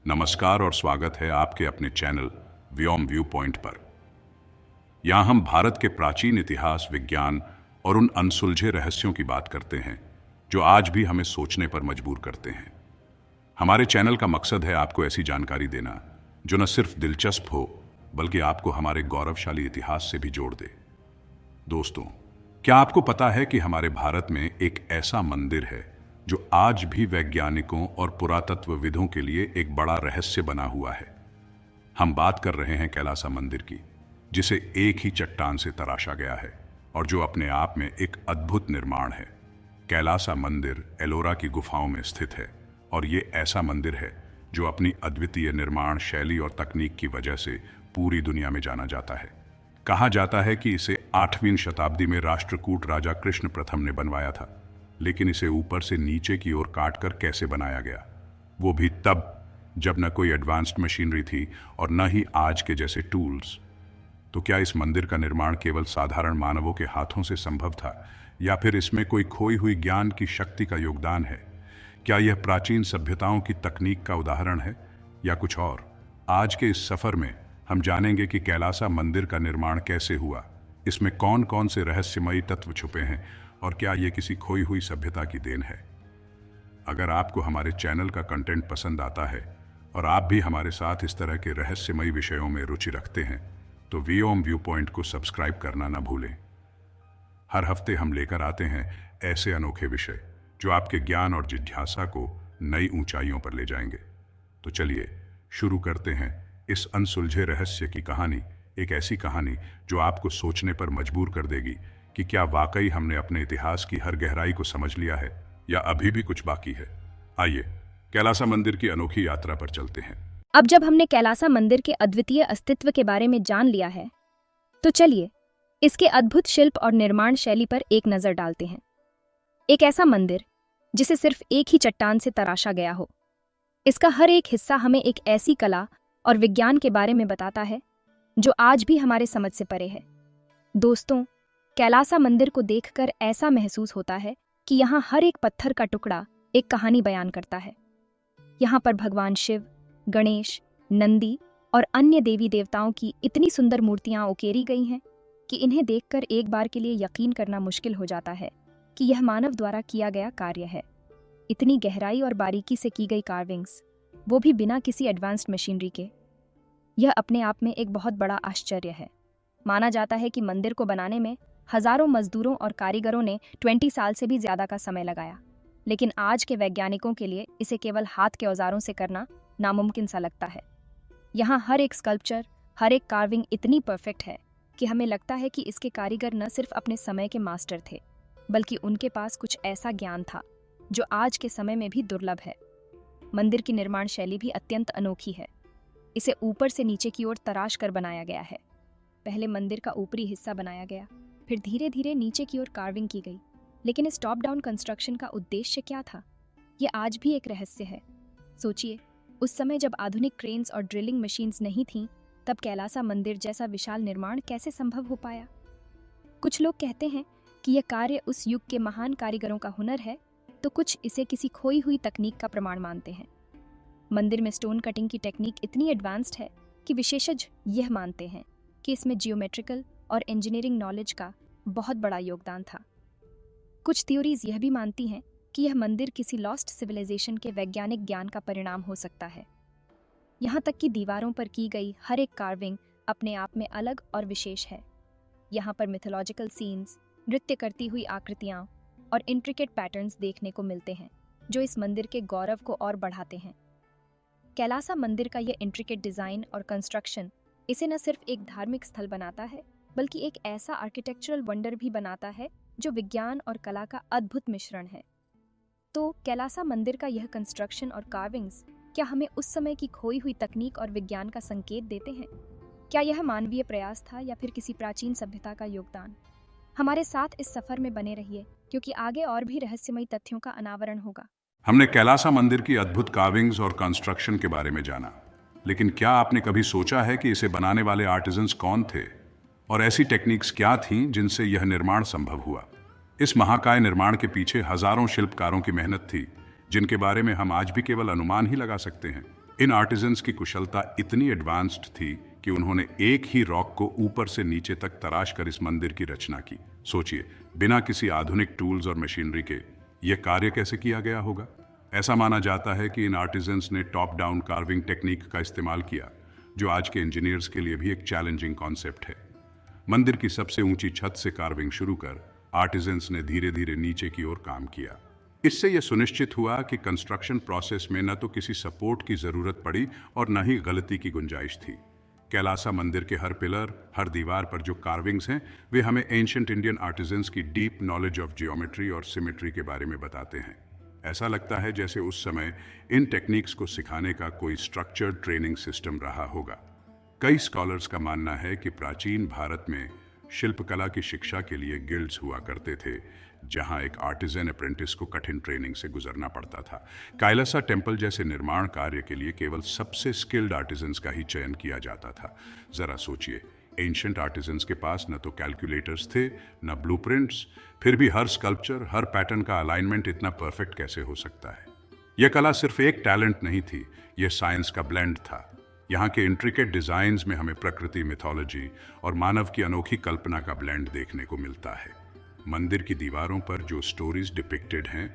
नमस्कार और स्वागत है आपके अपने चैनल व्योम व्यू पॉइंट पर। यहाँ हम भारत के प्राचीन इतिहास, विज्ञान और उन अनसुलझे रहस्यों की बात करते हैं जो आज भी हमें सोचने पर मजबूर करते हैं। हमारे चैनल का मकसद है आपको ऐसी जानकारी देना जो न सिर्फ दिलचस्प हो बल्कि आपको हमारे गौरवशाली इतिहास से भी जोड़ दे। दोस्तों, क्या आपको पता है कि हमारे भारत में एक ऐसा मंदिर है जो आज भी वैज्ञानिकों और पुरातत्वविदों के लिए एक बड़ा रहस्य बना हुआ है। हम बात कर रहे हैं कैलासा मंदिर की, जिसे एक ही चट्टान से तराशा गया है और जो अपने आप में एक अद्भुत निर्माण है। कैलासा मंदिर एलोरा की गुफाओं में स्थित है और ये ऐसा मंदिर है जो अपनी अद्वितीय निर्माण शैली और तकनीक की वजह से पूरी दुनिया में जाना जाता है। कहा जाता है कि इसे 8वीं शताब्दी में राष्ट्रकूट राजा कृष्ण प्रथम ने बनवाया था, लेकिन इसे ऊपर से नीचे की ओर काटकर कैसे बनाया गया, वो भी तब जब न कोई एडवांस्ड मशीनरी थी और न ही आज के जैसे टूल्स। तो क्या इस मंदिर का निर्माण केवल साधारण मानवों के हाथों से संभव था या फिर इसमें कोई खोई हुई ज्ञान की शक्ति का योगदान है? क्या यह प्राचीन सभ्यताओं की तकनीक का उदाहरण है या कुछ और? आज के इस सफर में हम जानेंगे कि कैलासा मंदिर का निर्माण कैसे हुआ, इसमें कौन कौन से रहस्यमयी तत्व छुपे हैं और क्या ये किसी खोई हुई सभ्यता की देन है। अगर आपको हमारे चैनल का कंटेंट पसंद आता है और आप भी हमारे साथ इस तरह के रहस्यमयी विषयों में रुचि रखते हैं तो व्योम व्यू पॉइंट को सब्सक्राइब करना ना भूलें। हर हफ्ते हम लेकर आते हैं ऐसे अनोखे विषय जो आपके ज्ञान और जिज्ञासा को नई ऊंचाइयों पर ले जाएंगे। तो चलिए शुरू करते हैं इस अनसुलझे रहस्य की कहानी, एक ऐसी कहानी जो आपको सोचने पर मजबूर कर देगी कि क्या वाकई हमने अपने इतिहास की हर गहराई को समझ लिया है या अभी भी कुछ बाकी है। आइए कैलासा मंदिर की अनोखी यात्रा पर चलते हैं। अब जब हमने कैलासा मंदिर के अद्वितीय अस्तित्व के बारे में जान लिया है, तो चलिए इसके अद्भुत शिल्प और निर्माण शैली पर एक नजर डालते हैं। एक ऐसा मंदिर जिसे सिर्फ एक ही चट्टान से तराशा गया हो। इसका हर एक हिस्सा हमें एक ऐसी कला और विज्ञान के बारे में बताता है जो आज भी हमारे समझ से परे है। दोस्तों, कैलासा मंदिर को देखकर ऐसा महसूस होता है कि यहाँ हर एक पत्थर का टुकड़ा एक कहानी बयान करता है। यहाँ पर भगवान शिव, गणेश, नंदी और अन्य देवी देवताओं की इतनी सुंदर मूर्तियां उकेरी गई हैं कि इन्हें देखकर एक बार के लिए यकीन करना मुश्किल हो जाता है कि यह मानव द्वारा किया गया कार्य है। इतनी गहराई और बारीकी से की गई कार्विंग्स, वो भी बिना किसी एडवांस्ड मशीनरी के, यह अपने आप में एक बहुत बड़ा आश्चर्य है। माना जाता है कि मंदिर को बनाने में हजारों मजदूरों और कारीगरों ने 20 साल से भी ज्यादा का समय लगाया, लेकिन आज के वैज्ञानिकों के लिए इसे केवल हाथ के औजारों से करना नामुमकिन सा लगता है। यहाँ हर एक स्कल्पचर, हर एक कार्विंग इतनी परफेक्ट है कि हमें लगता है कि इसके कारीगर न सिर्फ अपने समय के मास्टर थे, बल्कि उनके पास कुछ ऐसा ज्ञान था जो आज के समय में भी दुर्लभ है। मंदिर की निर्माण शैली भी अत्यंत अनोखी है। इसे ऊपर से नीचे की ओर तराश कर बनाया गया है। पहले मंदिर का ऊपरी हिस्सा बनाया गया, फिर धीरे धीरे नीचे की ओर कार्विंग की गई। लेकिन इस टॉप डाउन कंस्ट्रक्शन का उद्देश्य क्या था, यह आज भी एक रहस्य है। सोचिए, उस समय जब आधुनिक क्रेन्स और ड्रिलिंग मशीन्स नहीं थीं, तब कैलासा मंदिर जैसा विशाल निर्माण कैसे संभव हो पाया? कुछ लोग कहते हैं कि यह कार्य उस युग के महान कारीगरों का हुनर है, तो कुछ इसे किसी खोई हुई तकनीक का प्रमाण मानते हैं। मंदिर में स्टोन कटिंग की टेक्निक इतनी एडवांस्ड है कि विशेषज्ञ यह मानते हैं कि इसमें जियोमेट्रिकल और इंजीनियरिंग नॉलेज का बहुत बड़ा योगदान था। कुछ थ्योरीज यह भी मानती हैं कि यह मंदिर किसी लॉस्ट सिविलाइजेशन के वैज्ञानिक ज्ञान का परिणाम हो सकता है। यहाँ तक कि दीवारों पर की गई हर एक कार्विंग अपने आप में अलग और विशेष है। यहाँ पर मिथोलॉजिकल सीन्स, नृत्य करती हुई आकृतियाँ और इंट्रिकेट पैटर्न्स देखने को मिलते हैं जो इस मंदिर के गौरव को और बढ़ाते हैं। कैलासा मंदिर का यह इंट्रिकेट डिज़ाइन और कंस्ट्रक्शन इसे न सिर्फ एक धार्मिक स्थल बनाता है, बल्कि एक ऐसा आर्किटेक्चरल वंडर भी बनाता है जो विज्ञान और कला का अद्भुत मिश्रण है। तो कैलासा मंदिर का यह कंस्ट्रक्शन और कार्विंग्स क्या हमें उस समय की खोई हुई तकनीक और विज्ञान का संकेत देते हैं? क्या यह मानवीय प्रयास था या फिर किसी प्राचीन सभ्यता का योगदान? हमारे साथ इस सफर में बने रहिए, क्योंकि आगे और भी रहस्यमयी तथ्यों का अनावरण होगा। हमने कैलासा मंदिर की अद्भुत कार्विंग्स और कंस्ट्रक्शन के बारे में जाना, लेकिन क्या आपने कभी सोचा है कि इसे बनाने वाले आर्टिजन्स कौन थे और ऐसी टेक्निक्स क्या थीं जिनसे यह निर्माण संभव हुआ? इस महाकाय निर्माण के पीछे हजारों शिल्पकारों की मेहनत थी, जिनके बारे में हम आज भी केवल अनुमान ही लगा सकते हैं। इन आर्टिजन्स की कुशलता इतनी एडवांस्ड थी कि उन्होंने एक ही रॉक को ऊपर से नीचे तक तराश कर इस मंदिर की रचना की। सोचिए, बिना किसी आधुनिक टूल्स और मशीनरी के यह कार्य कैसे किया गया होगा। ऐसा माना जाता है कि इन आर्टिजन्स ने टॉप डाउन कार्विंग टेक्निक का इस्तेमाल किया, जो आज के इंजीनियर्स के लिए भी एक चैलेंजिंग कॉन्सेप्ट है। मंदिर की सबसे ऊंची छत से कार्विंग शुरू कर आर्टिजन्स ने धीरे धीरे नीचे की ओर काम किया। इससे यह सुनिश्चित हुआ कि कंस्ट्रक्शन प्रोसेस में न तो किसी सपोर्ट की जरूरत पड़ी और न ही गलती की गुंजाइश थी। कैलासा मंदिर के हर पिलर, हर दीवार पर जो कार्विंग्स हैं, वे हमें एंशिएंट इंडियन आर्टिजन्स की डीप नॉलेज ऑफ जियोमेट्री और सिमेट्री के बारे में बताते हैं। ऐसा लगता है जैसे उस समय इन टेक्निक्स को सिखाने का कोई स्ट्रक्चर्ड ट्रेनिंग सिस्टम रहा होगा। कई स्कॉलर्स का मानना है कि प्राचीन भारत में शिल्पकला की शिक्षा के लिए गिल्ड्स हुआ करते थे, जहां एक आर्टिजन अप्रेंटिस को कठिन ट्रेनिंग से गुजरना पड़ता था। कैलासा टेम्पल जैसे निर्माण कार्य के लिए केवल सबसे स्किल्ड आर्टिजन्स का ही चयन किया जाता था। जरा सोचिए, एंशिएंट आर्टिजन्स के पास न तो कैलकुलेटर्स थे, न ब्लूप्रिंट्स, फिर भी हर स्कल्पचर, हर पैटर्न का अलाइनमेंट इतना परफेक्ट कैसे हो सकता है। यह कला सिर्फ एक टैलेंट नहीं थी, यह साइंस का ब्लेंड था। यहाँ के इंट्रिकेट डिजाइन्स में हमें प्रकृति, मिथोलॉजी और मानव की अनोखी कल्पना का ब्लेंड देखने को मिलता है। मंदिर की दीवारों पर जो स्टोरीज डिपिक्टेड हैं,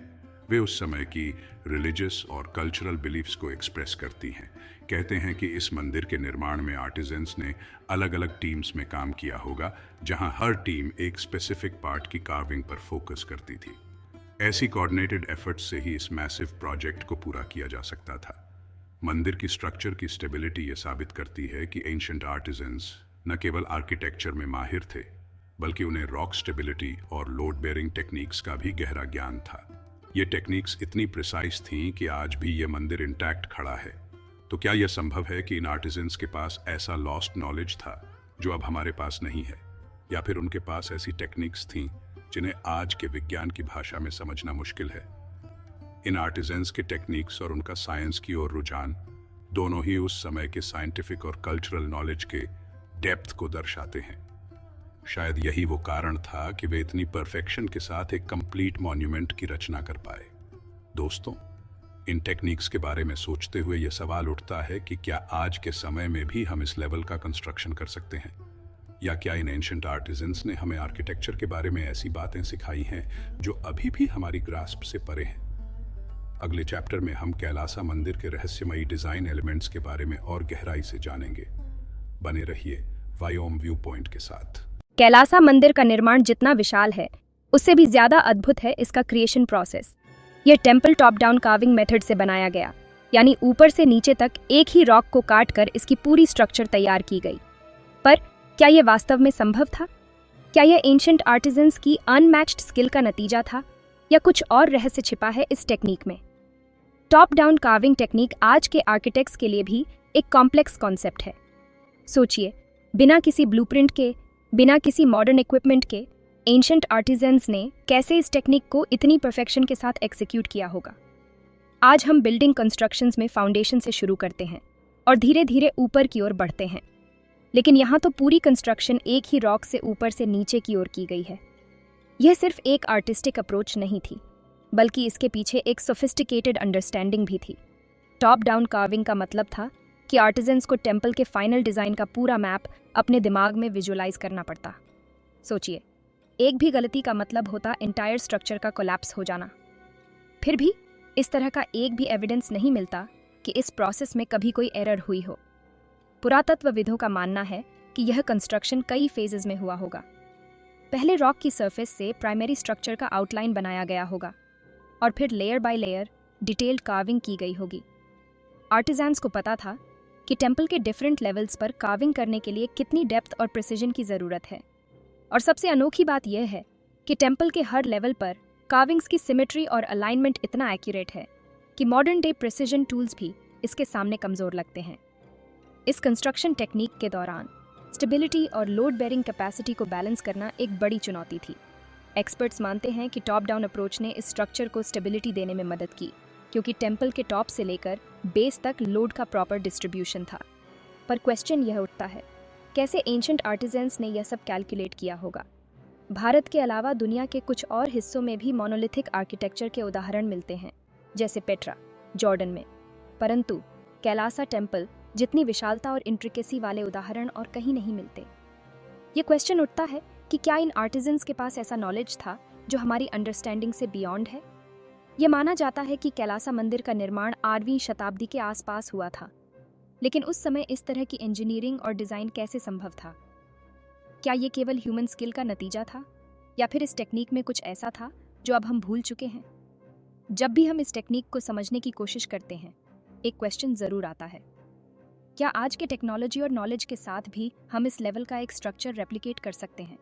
वे उस समय की रिलीजियस और कल्चरल बिलीफ्स को एक्सप्रेस करती हैं। कहते हैं कि इस मंदिर के निर्माण में आर्टिजन्स ने अलग अलग टीम्स में काम किया होगा, जहां हर टीम एक स्पेसिफिक पार्ट की कार्विंग पर फोकस करती थी। ऐसी कोऑर्डिनेटेड एफर्ट्स से ही इस मैसिव प्रोजेक्ट को पूरा किया जा सकता था। मंदिर की स्ट्रक्चर की स्टेबिलिटी ये साबित करती है कि एंशिएंट आर्टिजन्स न केवल आर्किटेक्चर में माहिर थे, बल्कि उन्हें रॉक स्टेबिलिटी और लोड बेयरिंग टेक्निक्स का भी गहरा ज्ञान था। ये टेक्निक्स इतनी प्रिसाइज थीं कि आज भी ये मंदिर इंटैक्ट खड़ा है। तो क्या यह संभव है कि इन आर्टिजन्स के पास ऐसा लॉस्ट नॉलेज था जो अब हमारे पास नहीं है, या फिर उनके पास ऐसी टेक्निक्स थीं जिन्हें आज के विज्ञान की भाषा में समझना मुश्किल है। इन आर्टिजन्स के टेक्निक्स और उनका साइंस की ओर रुझान दोनों ही उस समय के साइंटिफिक और कल्चरल नॉलेज के डेप्थ को दर्शाते हैं। शायद यही वो कारण था कि वे इतनी परफेक्शन के साथ एक कंप्लीट मॉन्यूमेंट की रचना कर पाए। दोस्तों, इन टेक्निक्स के बारे में सोचते हुए यह सवाल उठता है कि क्या आज के समय में भी हम इस लेवल का कंस्ट्रक्शन कर सकते हैं, या क्या इन एंशिएंट आर्टिजन्स ने हमें आर्किटेक्चर के बारे में ऐसी बातें सिखाई हैं जो अभी भी हमारी ग्रास्प से परे हैं। अगले चैप्टर में हम कैलासा मंदिर के रहस्यमयी डिजाइन एलिमेंट्स के बारे में और गहराई से जानेंगे। बने रहिए वायोम व्यू पॉइंट के साथ। कैलासा मंदिर का निर्माण जितना विशाल है, उससे भी ज्यादा अद्भुत है इसका क्रिएशन प्रोसेस। यह temple top down carving method से बनाया गया, यानी ऊपर से नीचे तक एक ही रॉक को काट कर इसकी पूरी स्ट्रक्चर तैयार की गई। पर क्या यह वास्तव में संभव था? क्या यह एंशिएंट आर्टिजन्स की अनमैच्ड स्किल का नतीजा था, या कुछ और रहस्य छिपा है इस टेक्निक में? टॉप डाउन कार्विंग टेक्निक आज के आर्किटेक्ट्स के लिए भी एक कॉम्प्लेक्स कॉन्सेप्ट है। सोचिए, बिना किसी ब्लूप्रिंट के, बिना किसी मॉडर्न इक्विपमेंट के, एंशिएंट आर्टिजन्स ने कैसे इस टेक्निक को इतनी परफेक्शन के साथ एग्जीक्यूट किया होगा। आज हम बिल्डिंग कंस्ट्रक्शंस में फाउंडेशन से शुरू करते हैं और धीरे धीरे ऊपर की ओर बढ़ते हैं, लेकिन यहाँ तो पूरी कंस्ट्रक्शन एक ही रॉक से ऊपर से नीचे की ओर की गई है। यह सिर्फ एक आर्टिस्टिक अप्रोच नहीं थी, बल्कि इसके पीछे एक सोफिस्टिकेटेड अंडरस्टैंडिंग भी थी। टॉप डाउन कार्विंग का मतलब था कि आर्टिजन्स को टेम्पल के फाइनल डिज़ाइन का पूरा मैप अपने दिमाग में विजुअलाइज करना पड़ता। सोचिए, एक भी गलती का मतलब होता एंटायर स्ट्रक्चर का कोलैप्स हो जाना। फिर भी इस तरह का एक भी एविडेंस नहीं मिलता कि इस प्रोसेस में कभी कोई एरर हुई हो। पुरातत्वविदों का मानना है कि यह कंस्ट्रक्शन कई फेजेस में हुआ होगा। पहले रॉक की सरफेस से प्राइमरी स्ट्रक्चर का आउटलाइन बनाया गया होगा, और फिर layer by layer detailed carving की गई होगी। आर्टिजन्स को पता था कि टेम्पल के डिफरेंट लेवल्स पर कार्विंग करने के लिए कितनी डेप्थ और प्रिसिजन की ज़रूरत है। और सबसे अनोखी बात यह है कि टेम्पल के हर लेवल पर कार्विंग्स की सिमेट्री और अलाइनमेंट इतना एक्यूरेट है कि मॉडर्न डे प्रिसिजन टूल्स भी इसके सामने कमज़ोर लगते हैं। इस कंस्ट्रक्शन टेक्निक के दौरान स्टेबिलिटी और लोड बेयरिंग कैपेसिटी को बैलेंस करना एक बड़ी चुनौती थी। एक्सपर्ट्स मानते हैं कि टॉप डाउन अप्रोच ने इस स्ट्रक्चर को स्टेबिलिटी देने में मदद की, क्योंकि टेम्पल के टॉप से लेकर बेस तक लोड का प्रॉपर डिस्ट्रीब्यूशन था। पर क्वेश्चन यह उठता है, कैसे एंशिएंट आर्टिजन्स ने यह सब कैलकुलेट किया होगा? भारत के अलावा दुनिया के कुछ और हिस्सों में भी मोनोलिथिक आर्किटेक्चर के उदाहरण मिलते हैं, जैसे पेट्रा, जॉर्डन में। परंतु कैलासा टेम्पल जितनी विशालता और इंट्रिकेसी वाले उदाहरण और कहीं नहीं मिलते। ये क्वेश्चन उठता है कि क्या इन आर्टिजन्स के पास ऐसा नॉलेज था जो हमारी अंडरस्टैंडिंग से बियॉन्ड है। ये माना जाता है कि कैलासा मंदिर का निर्माण 8वीं शताब्दी के आसपास हुआ था, लेकिन उस समय इस तरह की इंजीनियरिंग और डिज़ाइन कैसे संभव था? क्या ये केवल ह्यूमन स्किल का नतीजा था, या फिर इस टेक्निक में कुछ ऐसा था जो अब हम भूल चुके हैं? जब भी हम इस टेक्निक को समझने की कोशिश करते हैं, एक क्वेश्चन ज़रूर आता है, क्या आज के टेक्नोलॉजी और नॉलेज के साथ भी हम इस लेवल का एक स्ट्रक्चर रेप्लिकेट कर सकते हैं?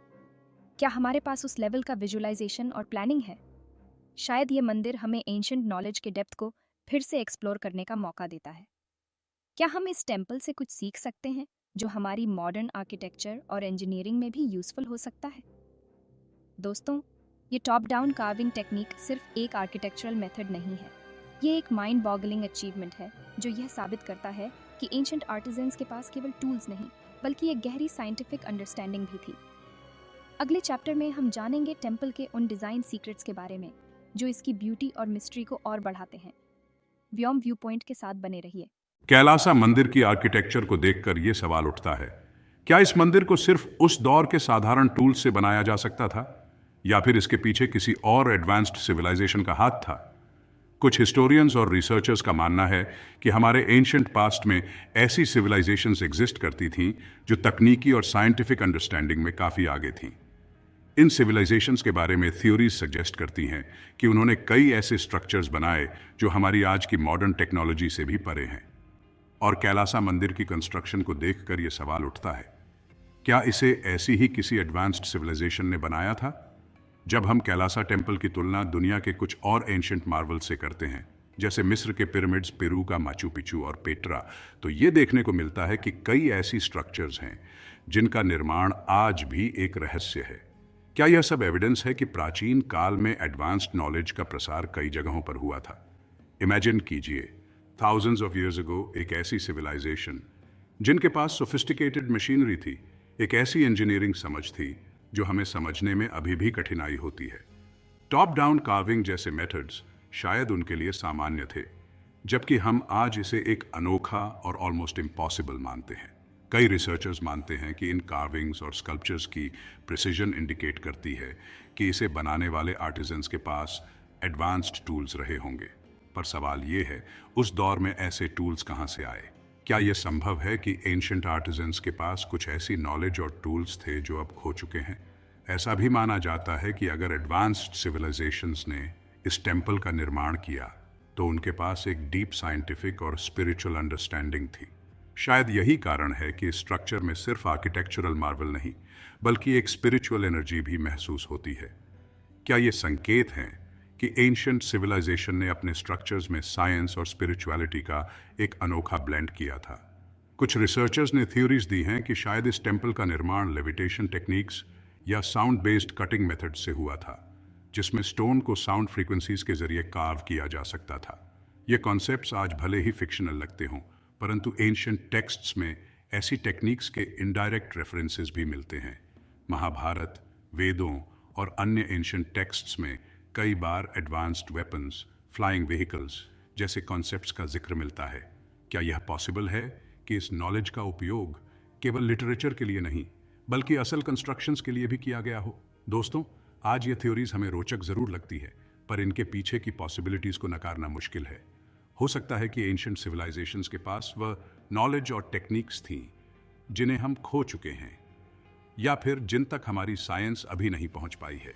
क्या हमारे पास उस लेवल का विजुअलाइजेशन और प्लानिंग है? शायद ये मंदिर हमें एंशिएंट नॉलेज के डेप्थ को फिर से एक्सप्लोर करने का मौका देता है। क्या हम इस टेम्पल से कुछ सीख सकते हैं जो हमारी मॉडर्न आर्किटेक्चर और इंजीनियरिंग में भी यूजफुल हो सकता है? दोस्तों, ये टॉप डाउन कार्विंग टेक्निक सिर्फ एक आर्किटेक्चरल मेथड नहीं है, ये एक माइंड बॉगलिंग अचीवमेंट है जो यह साबित करता है कि एंशिएंट आर्टिजन्स के पास केवल टूल्स नहीं बल्कि एक गहरी साइंटिफिक अंडरस्टैंडिंग भी थी। अगले चैप्टर में हम जानेंगे टेम्पल के उन डिज़ाइन सीक्रेट्स के बारे में जो इसकी ब्यूटी और मिस्ट्री को और बढ़ाते हैं। व्योम व्यू पॉइंट के साथ बने रहिए। कैलासा मंदिर की आर्किटेक्चर को देखकर यह सवाल उठता है, क्या इस मंदिर को सिर्फ उस दौर के साधारण टूल्स से बनाया जा सकता था, या फिर इसके पीछे किसी और एडवांस्ड सिविलाइजेशन का हाथ था? कुछ हिस्टोरियंस और रिसर्चर्स का मानना है कि हमारे एंशिएंट पास्ट में ऐसी सिविलाइजेशंस एग्जिस्ट करती थीं जो तकनीकी और साइंटिफिक अंडरस्टैंडिंग में काफ़ी आगे थीं। इन सिविलाइजेशंस के बारे में थ्योरीज सजेस्ट करती हैं कि उन्होंने कई ऐसे स्ट्रक्चर्स बनाए जो हमारी आज की मॉडर्न टेक्नोलॉजी से भी परे हैं। और कैलासा मंदिर की कंस्ट्रक्शन को देखकर यह सवाल उठता है, क्या इसे ऐसी ही किसी एडवांस्ड सिविलाइजेशन ने बनाया था? जब हम कैलासा टेम्पल की तुलना दुनिया के कुछ और एंशिएंट मार्वल से करते हैं, जैसे मिस्र के पिरामिड्स, पेरू का माचू पिचू और पेट्रा, तो ये देखने को मिलता है कि कई ऐसी स्ट्रक्चर्स हैं जिनका निर्माण आज भी एक रहस्य है। क्या यह सब एविडेंस है कि प्राचीन काल में एडवांस्ड नॉलेज का प्रसार कई जगहों पर हुआ था? इमेजिन कीजिए, थाउजेंड्स ऑफ ईयर्स अगो एक ऐसी सिविलाइजेशन जिनके पास सोफिस्टिकेटेड मशीनरी थी, एक ऐसी इंजीनियरिंग समझ थी जो हमें समझने में अभी भी कठिनाई होती है। टॉप डाउन कार्विंग जैसे मेथड्स शायद उनके लिए सामान्य थे, जबकि हम आज इसे एक अनोखा और ऑलमोस्ट इम्पॉसिबल मानते हैं। कई रिसर्चर्स मानते हैं कि इन कार्विंग्स और स्कल्पचर्स की प्रिसीजन इंडिकेट करती है कि इसे बनाने वाले आर्टिजन्स के पास एडवांस्ड टूल्स रहे होंगे। पर सवाल ये है, उस दौर में ऐसे टूल्स कहाँ से आए? क्या यह संभव है कि एंशिएंट आर्टिजन्स के पास कुछ ऐसी नॉलेज और टूल्स थे जो अब खो चुके हैं? ऐसा भी माना जाता है कि अगर एडवांस्ड सिविलाइजेशंस ने इस टेम्पल का निर्माण किया तो उनके पास एक डीप साइंटिफिक और स्पिरिचुअल अंडरस्टैंडिंग थी। शायद यही कारण है कि इस स्ट्रक्चर में सिर्फ आर्किटेक्चरल मार्वल नहीं बल्कि एक स्पिरिचुअल एनर्जी भी महसूस होती है। क्या ये संकेत हैं कि एंशिएंट सिविलाइजेशन ने अपने स्ट्रक्चर्स में साइंस और स्पिरिचुअलिटी का एक अनोखा ब्लेंड किया था? कुछ रिसर्चर्स ने थ्योरीज दी हैं कि शायद इस टेम्पल का निर्माण लेविटेशन टेक्निक्स या साउंड बेस्ड कटिंग मेथड से हुआ था, जिसमें स्टोन को साउंड फ्रीक्वेंसीज के जरिए कार्व किया जा सकता था। ये कॉन्सेप्ट्स आज भले ही फिक्शनल लगते हों, परंतु एंशिएंट टेक्स्ट्स में ऐसी टेक्निक्स के इनडायरेक्ट रेफरेंसेस भी मिलते हैं। महाभारत, वेदों और अन्य एंशिएंट टेक्स्ट्स में कई बार एडवांस्ड वेपन्स, फ्लाइंग व्हीकल्स जैसे कॉन्सेप्ट्स का जिक्र मिलता है। क्या यह पॉसिबल है कि इस नॉलेज का उपयोग केवल लिटरेचर के लिए नहीं बल्कि असल कंस्ट्रक्शंस के लिए भी किया गया हो? दोस्तों, आज ये थ्योरीज हमें रोचक ज़रूर लगती है, पर इनके पीछे की पॉसिबिलिटीज़ को नकारना मुश्किल है। हो सकता है कि एंशिएंट सिविलाइजेशंस के पास वह नॉलेज और टेक्निक्स थी जिन्हें हम खो चुके हैं, या फिर जिन तक हमारी साइंस अभी नहीं पहुंच पाई है।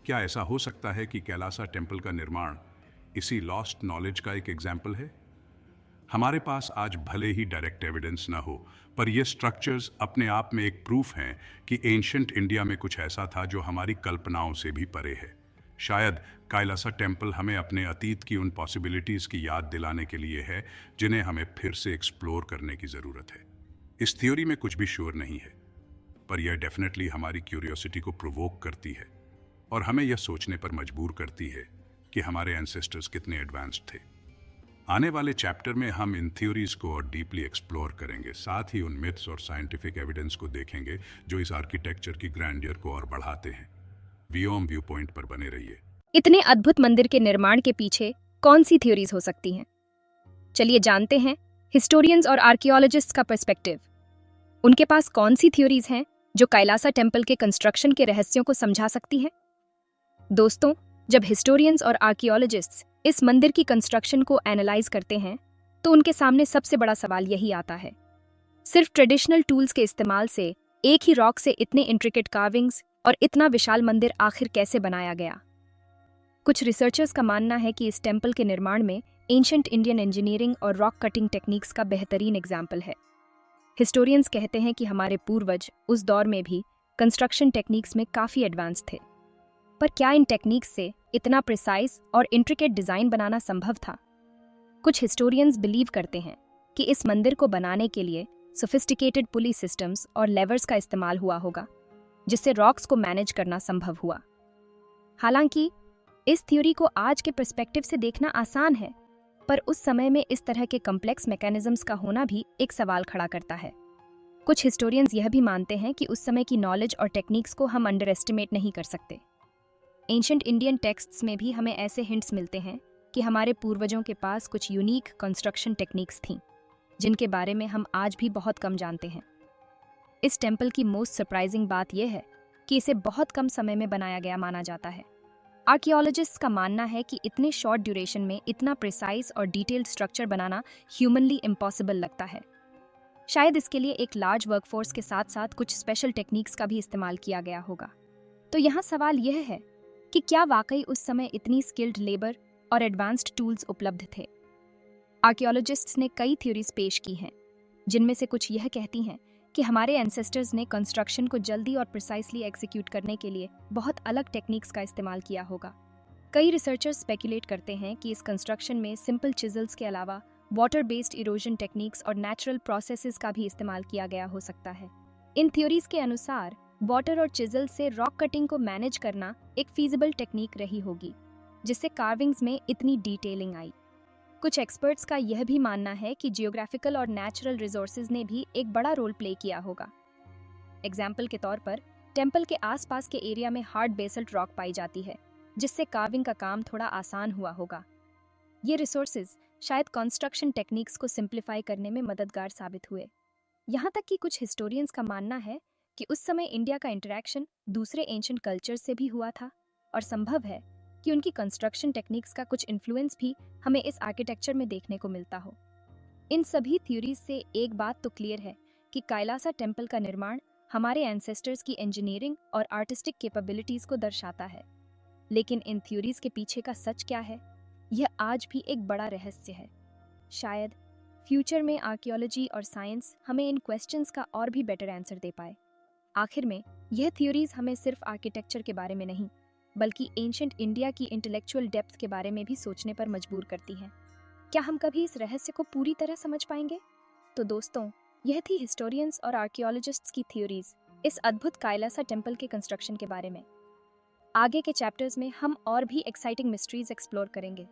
क्या ऐसा हो सकता है कि कैलासा टेम्पल का निर्माण इसी लॉस्ट नॉलेज का एक एग्जाम्पल है? हमारे पास आज भले ही डायरेक्ट एविडेंस ना हो, पर यह स्ट्रक्चर्स अपने आप में एक प्रूफ हैं कि एंशिएंट इंडिया में कुछ ऐसा था जो हमारी कल्पनाओं से भी परे है। शायद कैलासा टेम्पल हमें अपने अतीत की उन पॉसिबिलिटीज़ की याद दिलाने के लिए है जिन्हें हमें फिर से एक्सप्लोर करने की ज़रूरत है। इस थ्योरी में कुछ भी श्योर नहीं है, पर यह डेफिनेटली हमारी क्यूरियोसिटी को प्रोवोक करती है और हमें यह सोचने पर मजबूर करती है कि हमारे एंसेस्टर्स कितने एडवांस्ड थे। आने वाले चैप्टर में हम इन थ्योरीज को और डीपली एक्सप्लोर करेंगे, साथ ही उन मिथ्स और साइंटिफिक एविडेंस को देखेंगे जो इस आर्किटेक्चर की ग्रैंडियर को और बढ़ाते हैं। व्योम व्यू पॉइंट पर बने रहिए। इतने अद्भुत मंदिर के निर्माण के पीछे कौन सी थ्योरीज हो सकती हैं? चलिए जानते हैं हिस्टोरियंस और आर्कियोलॉजिस्ट्स का पर्सपेक्टिव। उनके पास कौन सी थ्योरीज हैं जो कैलासा टेम्पल के कंस्ट्रक्शन के रहस्यों को समझा सकती हैं? दोस्तों, जब हिस्टोरियंस और आर्कियोलॉजिस्ट्स इस मंदिर की कंस्ट्रक्शन को एनालाइज करते हैं तो उनके सामने सबसे बड़ा सवाल यही आता है, सिर्फ ट्रेडिशनल टूल्स के इस्तेमाल से एक ही रॉक से इतने इंट्रिकेट कार्विंग्स और इतना विशाल मंदिर आखिर कैसे बनाया गया? कुछ रिसर्चर्स का मानना है कि इस टेम्पल के निर्माण में एंशिएंट इंडियन इंजीनियरिंग और रॉक कटिंग टेक्निक्स का बेहतरीन एग्जाम्पल है। हिस्टोरियंस कहते हैं कि हमारे पूर्वज उस दौर में भी कंस्ट्रक्शन टेक्निक्स में काफ़ी एडवांस थे। पर क्या इन टेक्निक्स से इतना प्रिसाइज और इंट्रिकेट डिज़ाइन बनाना संभव था? कुछ हिस्टोरियंस बिलीव करते हैं कि इस मंदिर को बनाने के लिए सोफिस्टिकेटेड पुली सिस्टम्स और लेवर्स का इस्तेमाल हुआ होगा, जिससे रॉक्स को मैनेज करना संभव हुआ। हालांकि इस थ्योरी को आज के पर्सपेक्टिव से देखना आसान है, पर उस समय में इस तरह के कॉम्प्लेक्स मैकेनिज्म्स का होना भी एक सवाल खड़ा करता है। कुछ हिस्टोरियंस यह भी मानते हैं कि उस समय की नॉलेज और टेक्निक्स को हम अंडर एस्टिमेट नहीं कर सकते। एंशिएंट इंडियन टेक्स्ट्स में भी हमें ऐसे हिंट्स मिलते हैं कि हमारे पूर्वजों के पास कुछ यूनिक कंस्ट्रक्शन टेक्निक्स थीं, जिनके बारे में हम आज भी बहुत कम जानते हैं। इस टेम्पल की मोस्ट सरप्राइजिंग बात यह है कि इसे बहुत कम समय में बनाया गया माना जाता है। आर्कियोलॉजिस्ट्स का मानना है कि इतने शॉर्ट ड्यूरेशन में इतना प्रिसाइज और डिटेल्ड स्ट्रक्चर बनाना ह्यूमनली इम्पॉसिबल लगता है। शायद इसके लिए एक लार्ज वर्कफोर्स के साथ साथ कुछ स्पेशल टेक्निक्स का भी इस्तेमाल किया गया होगा। तो यहाँ सवाल यह है कि क्या वाकई उस समय इतनी स्किल्ड लेबर और एडवांस्ड टूल्स उपलब्ध थे? आर्कियोलॉजिस्ट्स ने कई थ्योरीज पेश की हैं, जिनमें से कुछ यह कहती हैं कि हमारे एंसेस्टर्स ने कंस्ट्रक्शन को जल्दी और प्रिसाइसली एग्जीक्यूट करने के लिए बहुत अलग टेक्निक्स का इस्तेमाल किया होगा। कई रिसर्चर्स स्पेकुलेट करते हैं कि इस कंस्ट्रक्शन में सिंपल चिजल्स के अलावा वाटर बेस्ड इरोजन टेक्निक्स और नेचुरल प्रोसेसेस का भी इस्तेमाल किया गया हो सकता है। इन थ्योरीज के अनुसार वाटर और चिजल से रॉक कटिंग को मैनेज करना एक फीजिबल टेक्निक रही होगी, जिससे कार्विंग्स में इतनी डिटेलिंग आई। कुछ एक्सपर्ट्स का यह भी मानना है कि जियोग्राफिकल और नेचुरल रिसोर्सेज ने भी एक बड़ा रोल प्ले किया होगा। एग्जाम्पल के तौर पर टेम्पल के आसपास के एरिया में हार्ड बेसल्ट रॉक पाई जाती है, जिससे कार्विंग का काम थोड़ा आसान हुआ होगा। ये रिसोर्सेज शायद कंस्ट्रक्शन टेक्निक्स को सिंप्लीफाई करने में मददगार साबित हुए। यहाँ तक कि कुछ हिस्टोरियंस का मानना है कि उस समय इंडिया का इंटरेक्शन दूसरे एंशिएंट कल्चर से भी हुआ था और संभव है कि उनकी कंस्ट्रक्शन टेक्निक्स का कुछ इन्फ्लुएंस भी हमें इस आर्किटेक्चर में देखने को मिलता हो। इन सभी थ्योरीज से एक बात तो क्लियर है कि कैलासा टेम्पल का निर्माण हमारे एंसेस्टर्स की इंजीनियरिंग और आर्टिस्टिक कैपेबिलिटीज को दर्शाता है। लेकिन इन थ्योरीज के पीछे का सच क्या है, यह आज भी एक बड़ा रहस्य है। शायद फ्यूचर में आर्कियोलॉजी और साइंस हमें इन क्वेश्चंस का और भी बेटर आंसर दे पाए। आखिर में यह थ्योरीज हमें सिर्फ आर्किटेक्चर के बारे में नहीं, बल्कि एंशिएंट इंडिया की इंटेलेक्चुअल डेप्थ के बारे में भी सोचने पर मजबूर करती हैं। क्या हम कभी इस रहस्य को पूरी तरह समझ पाएंगे? तो दोस्तों, यह थी हिस्टोरियंस और आर्कियोलॉजिस्ट्स की थ्योरीज इस अद्भुत कैलासा टेम्पल के कंस्ट्रक्शन के बारे में। आगे के चैप्टर्स में हम और भी एक्साइटिंग मिस्ट्रीज एक्सप्लोर करेंगे।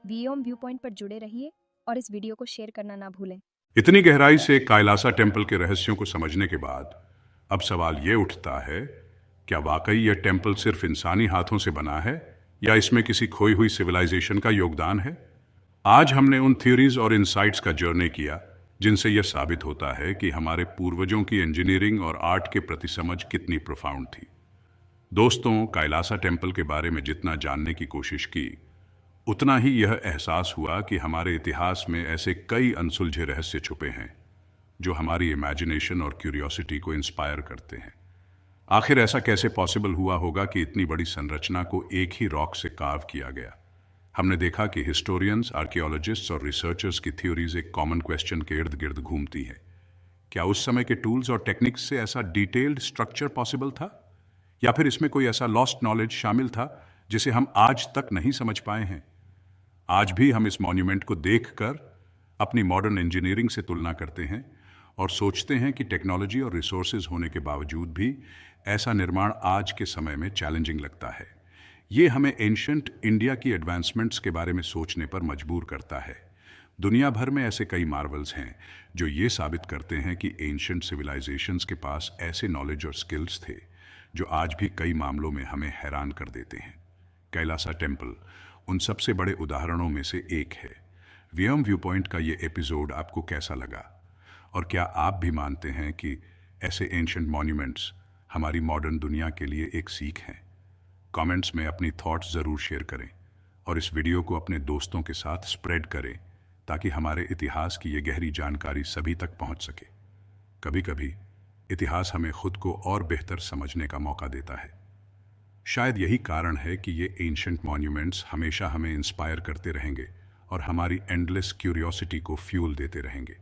वियोम व्यू पॉइंट पर जुड़े रहिए और इस वीडियो को शेयर करना ना भूलें। इतनी गहराई से कैलासा टेम्पल के रहस्यों को समझने के बाद अब सवाल ये उठता है, क्या वाकई यह टेम्पल सिर्फ इंसानी हाथों से बना है या इसमें किसी खोई हुई सिविलाइजेशन का योगदान है? आज हमने उन थ्योरीज और इनसाइट्स का जर्नी किया जिनसे यह साबित होता है कि हमारे पूर्वजों की इंजीनियरिंग और आर्ट के प्रति समझ कितनी प्रोफाउंड थी। दोस्तों, कैलासा टेम्पल के बारे में जितना जानने की कोशिश की, उतना ही यह एहसास हुआ कि हमारे इतिहास में ऐसे कई अनसुलझे रहस्य छुपे हैं जो हमारी इमेजिनेशन और क्यूरियोसिटी को इंस्पायर करते हैं। आखिर ऐसा कैसे पॉसिबल हुआ होगा कि इतनी बड़ी संरचना को एक ही रॉक से कार्व किया गया? हमने देखा कि हिस्टोरियंस, आर्कियोलॉजिस्ट्स और रिसर्चर्स की थ्योरीज एक कॉमन क्वेश्चन के इर्द गिर्द घूमती है। क्या उस समय के टूल्स और टेक्निक्स से ऐसा डिटेल्ड स्ट्रक्चर पॉसिबल था, या फिर इसमें कोई ऐसा लॉस्ट नॉलेज शामिल था जिसे हम आज तक नहीं समझ पाए हैं? आज भी हम इस मॉन्यूमेंट को देखकर अपनी मॉडर्न इंजीनियरिंग से तुलना करते हैं और सोचते हैं कि टेक्नोलॉजी और रिसोर्सेज होने के बावजूद भी ऐसा निर्माण आज के समय में चैलेंजिंग लगता है। ये हमें एंशिएंट इंडिया की एडवांसमेंट्स के बारे में सोचने पर मजबूर करता है। दुनिया भर में ऐसे कई मार्वल्स हैं जो ये साबित करते हैं कि एंशिएंट सिविलाइजेशंस के पास ऐसे नॉलेज और स्किल्स थे जो आज भी कई मामलों में हमें हैरान कर देते हैं। कैलासा टेम्पल उन सबसे बड़े उदाहरणों में से एक है। व्योम व्यू पॉइंट का ये एपिसोड आपको कैसा लगा, और क्या आप भी मानते हैं कि ऐसे एंशंट मॉन्यूमेंट्स हमारी मॉडर्न दुनिया के लिए एक सीख हैं? कमेंट्स में अपनी थॉट्स ज़रूर शेयर करें और इस वीडियो को अपने दोस्तों के साथ स्प्रेड करें ताकि हमारे इतिहास की ये गहरी जानकारी सभी तक पहुंच सके। कभी कभी इतिहास हमें खुद को और बेहतर समझने का मौका देता है। शायद यही कारण है कि ये एंशंट मॉन्यूमेंट्स हमेशा हमें इंस्पायर करते रहेंगे और हमारी एंडलेस क्यूरियोसिटी को फ्यूल देते रहेंगे।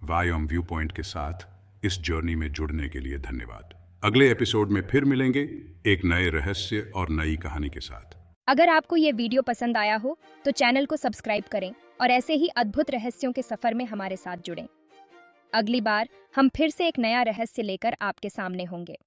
व्योम व्यू पॉइंट के साथ इस जर्नी में जुड़ने के लिए धन्यवाद। अगले एपिसोड में फिर मिलेंगे एक नए रहस्य और नई कहानी के साथ। अगर आपको ये वीडियो पसंद आया हो तो चैनल को सब्सक्राइब करें और ऐसे ही अद्भुत रहस्यों के सफर में हमारे साथ जुड़ें। अगली बार हम फिर से एक नया रहस्य लेकर आपके सामने होंगे।